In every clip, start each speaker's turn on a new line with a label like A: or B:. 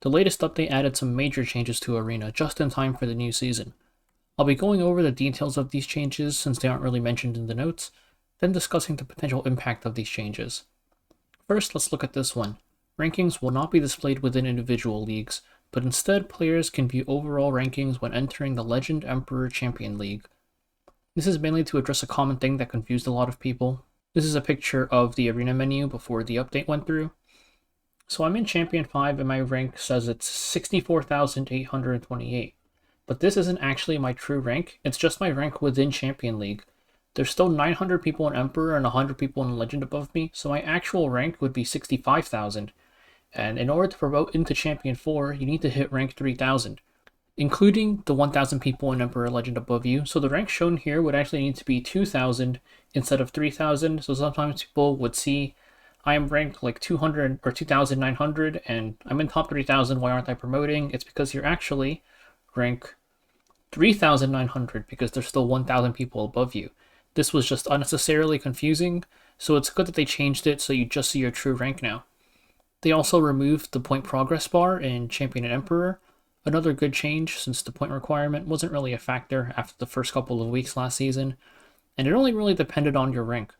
A: The latest update added some major changes to Arena just in time for the new season. I'll be going over the details of these changes since they aren't really mentioned in the notes, then discussing the potential impact of these changes. First, let's look at this one. Rankings will not be displayed within individual leagues, but instead players can view overall rankings when entering the Legend Emperor Champion League. This is mainly to address a common thing that confused a lot of people. This is a picture of the Arena menu before the update went through. So I'm in Champion 5 and my rank says it's 64,828. But this isn't actually my true rank, it's just my rank within Champion League. There's still 900 people in Emperor and 100 people in Legend above me, so my actual rank would be 65,000. And in order to promote into Champion 4, you need to hit rank 3,000, including the 1,000 people in Emperor Legend above you. So the rank shown here would actually need to be 2,000 instead of 3,000, so sometimes people would see I am ranked like 200 or 2,900 and I'm in top 3,000, why aren't I promoting? It's because you're actually rank 3,900 because there's still 1,000 people above you. This was just unnecessarily confusing, so it's good that they changed it so you just see your true rank now. They also removed the point progress bar in Champion and Emperor, another good change since the point requirement wasn't really a factor after the first couple of weeks last season, and it only really depended on your rank.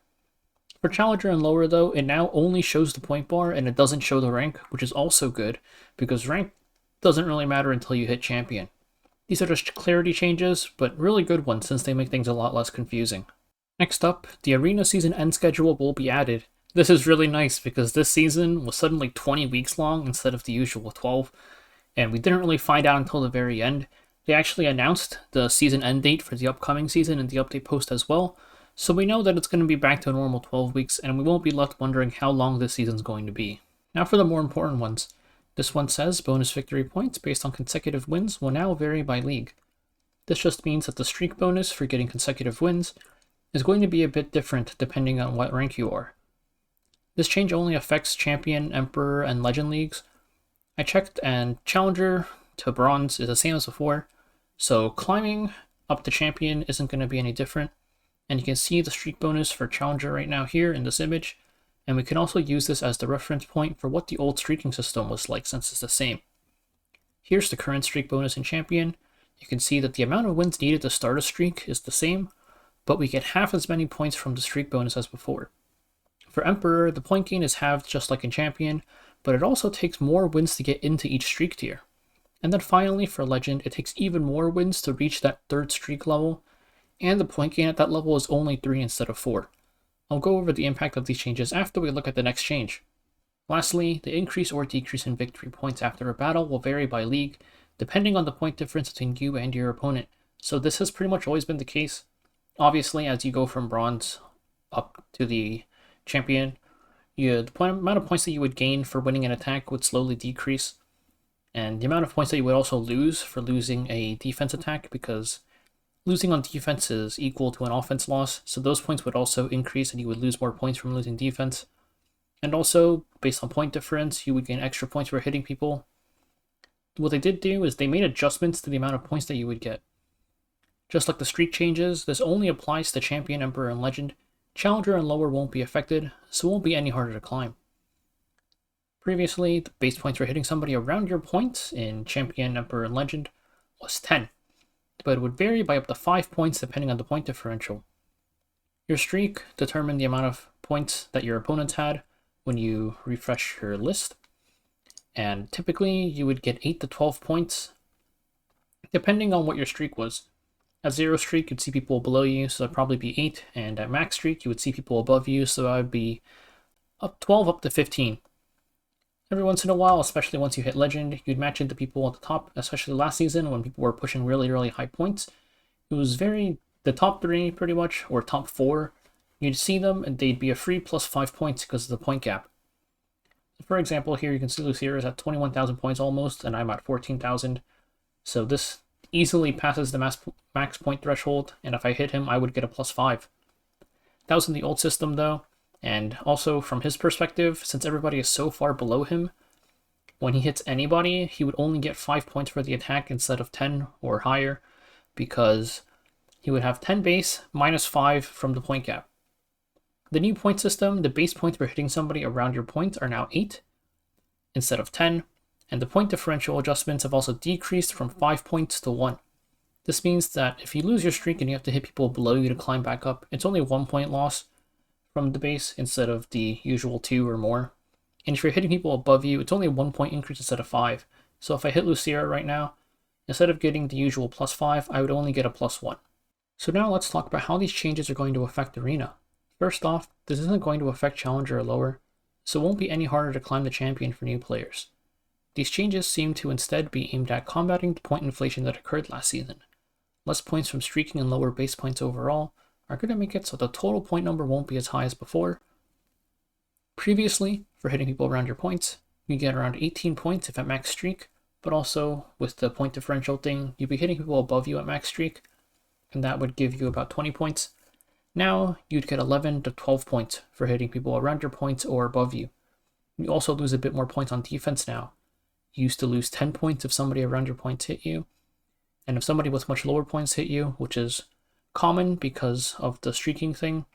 A: For Challenger and lower though, it now only shows the point bar and it doesn't show the rank, which is also good, because rank doesn't really matter until you hit Champion. These are just clarity changes, but really good ones since they make things a lot less confusing. Next up, the Arena season end schedule will be added. This is really nice because this season was suddenly 20 weeks long instead of the usual 12, and we didn't really find out until the very end. They actually announced the season end date for the upcoming season in the update post as well, so we know that it's going to be back to a normal 12 weeks, and we won't be left wondering how long this season's going to be. Now for the more important ones. This one says bonus victory points based on consecutive wins will now vary by league. This just means that the streak bonus for getting consecutive wins is going to be a bit different depending on what rank you are. This change only affects Champion, Emperor, and Legend leagues. I checked and Challenger to Bronze is the same as before, so climbing up to Champion isn't going to be any different. And you can see the streak bonus for Challenger right now here in this image, and we can also use this as the reference point for what the old streaking system was like since it's the same. Here's the current streak bonus in Champion. You can see that the amount of wins needed to start a streak is the same, but we get half as many points from the streak bonus as before. For Emperor, the point gain is halved just like in Champion, but it also takes more wins to get into each streak tier. And then finally, for Legend, it takes even more wins to reach that third streak level, and the point gain at that level is only 3 instead of 4. I'll go over the impact of these changes after we look at the next change. Lastly, the increase or decrease in victory points after a battle will vary by league, depending on the point difference between you and your opponent, so this has pretty much always been the case. Obviously, as you go from Bronze up to the Champion, the amount of points that you would gain for winning an attack would slowly decrease, and the amount of points that you would also lose for losing a defense attack, because losing on defense is equal to an offense loss, so those points would also increase and you would lose more points from losing defense. And also, based on point difference, you would gain extra points for hitting people. What they did do is they made adjustments to the amount of points that you would get. Just like the streak changes, this only applies to Champion, Emperor, and Legend. Challenger and lower won't be affected, so it won't be any harder to climb. Previously, the base points for hitting somebody around your points in Champion, Emperor, and Legend was 10. But it would vary by up to 5 points depending on the point differential. Your streak determined the amount of points that your opponents had when you refresh your list, and typically you would get 8 to 12 points depending on what your streak was. At 0 streak, you'd see people below you, so that'd probably be 8, and at max streak, you would see people above you, so that would be 12 up to 15. Every once in a while, especially once you hit Legend, you'd match into people at the top, especially last season when people were pushing really, really high points. It was the top 3 pretty much, or top 4, you'd see them and they'd be a free plus 5 points because of the point gap. For example, here you can see Lucier is at 21,000 points almost, and I'm at 14,000. So this easily passes the max point threshold, and if I hit him, I would get a plus 5. That was in the old system though. And also, from his perspective, since everybody is so far below him, when he hits anybody, he would only get 5 points for the attack instead of 10 or higher, because he would have 10 base minus 5 from the point gap. The new point system, the base points for hitting somebody around your points are now 8 instead of 10, And the point differential adjustments have also decreased from 5 points to 1. This means that if you lose your streak and you have to hit people below you to climb back up, it's only 1 point loss from the base instead of the usual 2 or more. And if you're hitting people above you, it's only a 1 point increase instead of 5. So if I hit Lucia right now, instead of getting the usual +5, I would only get a +1. So now let's talk about how these changes are going to affect Arena. First off, this isn't going to affect Challenger or lower, so it won't be any harder to climb the champion for new players. These changes seem to instead be aimed at combating the point inflation that occurred last season. Less points from streaking and lower base points overall are going to make it so the total point number won't be as high as before. Previously, for hitting people around your points, you get around 18 points if at max streak, but also with the point differential thing, you'd be hitting people above you at max streak, and that would give you about 20 points. Now, you'd get 11 to 12 points for hitting people around your points or above you. You also lose a bit more points on defense now. You used to lose 10 points if somebody around your points hit you, and if somebody with much lower points hit you, which is common because of the streaking thing,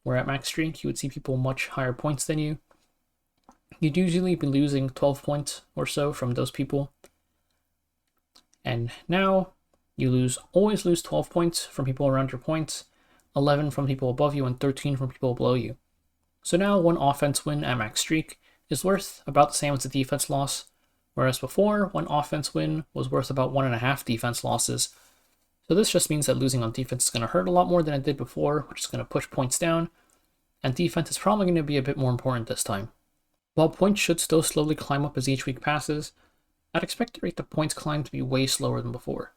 A: where at max streak you would see people much higher points than you, you'd usually be losing 12 points or so from those people. And now, you always lose 12 points from people around your points, 11 from people above you, and 13 from people below you. So now one offense win at max streak is worth about the same as the defense loss, whereas before, one offense win was worth about 1.5 defense losses. So this just means that losing on defense is going to hurt a lot more than it did before, which is going to push points down, and defense is probably going to be a bit more important this time. While points should still slowly climb up as each week passes, I'd expect the rate the points climb to be way slower than before.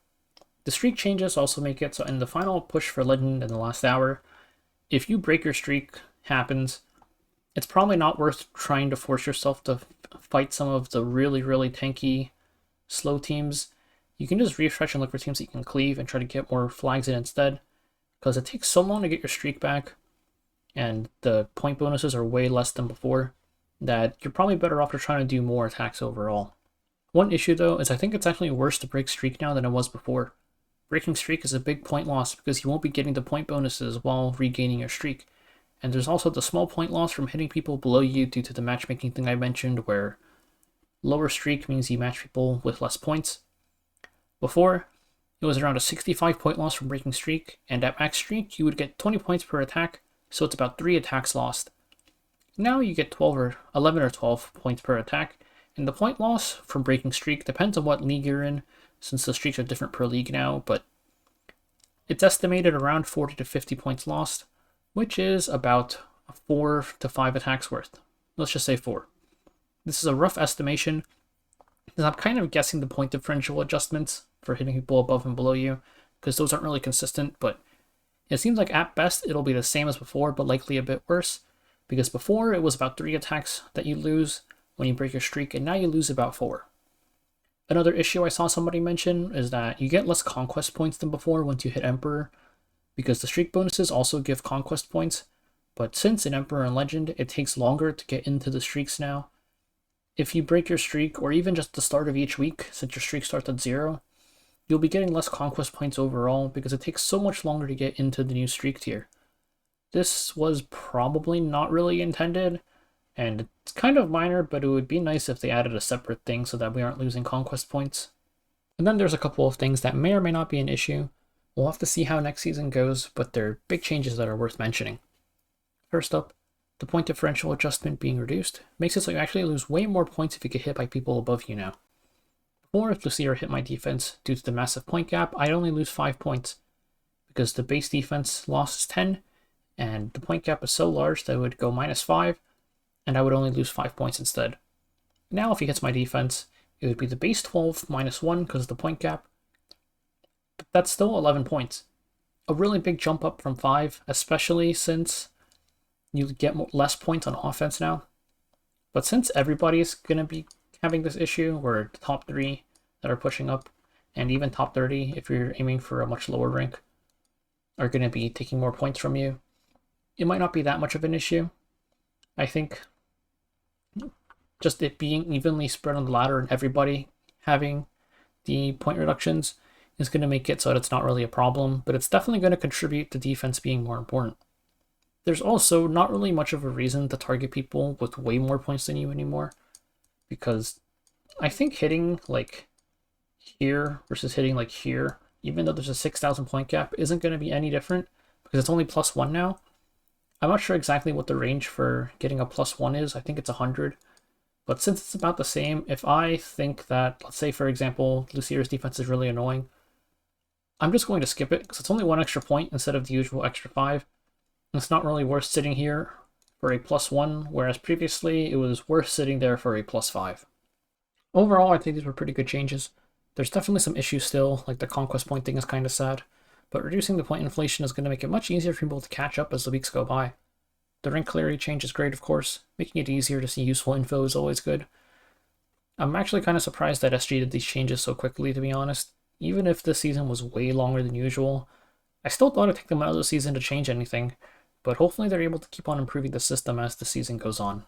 A: The streak changes also make it so in the final push for Legend in the last hour, if you break your streak happens, it's probably not worth trying to force yourself to fight some of the really, really tanky, slow teams. You can just refresh and look for teams that you can cleave and try to get more flags in instead, because it takes so long to get your streak back, and the point bonuses are way less than before, that you're probably better off just trying to do more attacks overall. One issue though is I think it's actually worse to break streak now than it was before. Breaking streak is a big point loss because you won't be getting the point bonuses while regaining your streak. And there's also the small point loss from hitting people below you due to the matchmaking thing I mentioned, where lower streak means you match people with less points. Before, it was around a 65 point loss from breaking streak, and at max streak you would get 20 points per attack, so it's about 3 attacks lost. Now you get 11 or 12 points per attack, and the point loss from breaking streak depends on what league you're in, since the streaks are different per league now, but it's estimated around 40 to 50 points lost, which is about 4 to 5 attacks worth. Let's just say 4. This is a rough estimation, because I'm kind of guessing the point differential adjustments for hitting people above and below you, because those aren't really consistent, but it seems like at best it'll be the same as before, but likely a bit worse, because before it was about 3 attacks that you lose when you break your streak, and now you lose about 4. Another issue I saw somebody mention is that you get less conquest points than before once you hit Emperor, because the streak bonuses also give conquest points, but since in Emperor and Legend it takes longer to get into the streaks now, if you break your streak, or even just the start of each week, since your streak starts at 0, you'll be getting less conquest points overall because it takes so much longer to get into the new streak tier. This was probably not really intended, and it's kind of minor, but it would be nice if they added a separate thing so that we aren't losing conquest points. And then there's a couple of things that may or may not be an issue. We'll have to see how next season goes, but they're big changes that are worth mentioning. First up, the point differential adjustment being reduced makes it so you actually lose way more points if you get hit by people above you now. Before, if Lucia hit my defense due to the massive point gap, I'd only lose 5 points, because the base defense loss is 10, and the point gap is so large that it would go -5, and I would only lose 5 points instead. Now if he hits my defense, it would be the base 12 -1 because of the point gap, but that's still 11 points. A really big jump up from 5, especially since you get less points on offense now. But since everybody's going to be having this issue, where the top 3 that are pushing up, and even top 30 if you're aiming for a much lower rank, are going to be taking more points from you, it might not be that much of an issue. I think just it being evenly spread on the ladder and everybody having the point reductions is going to make it so that it's not really a problem, but it's definitely going to contribute to defense being more important. There's also not really much of a reason to target people with way more points than you anymore, because I think hitting like here versus hitting like here, even though there's a 6,000 point gap, isn't going to be any different because it's only +1 now. I'm not sure exactly what the range for getting a +1 is. I think it's 100. But since it's about the same, if I think that, let's say for example, Lucier's defense is really annoying, I'm just going to skip it because it's only 1 extra point instead of the usual extra 5. And it's not really worth sitting here for a +1, whereas previously it was worth sitting there for a +5. Overall, I think these were pretty good changes. There's definitely some issues still, like the conquest point thing is kind of sad, but reducing the point inflation is going to make it much easier for people to catch up as the weeks go by. The rank clarity change is great, of course. Making it easier to see useful info is always good. I'm actually kind of surprised that SG did these changes so quickly, to be honest. Even if this season was way longer than usual, I still thought it'd take them another season to change anything, but hopefully they're able to keep on improving the system as the season goes on.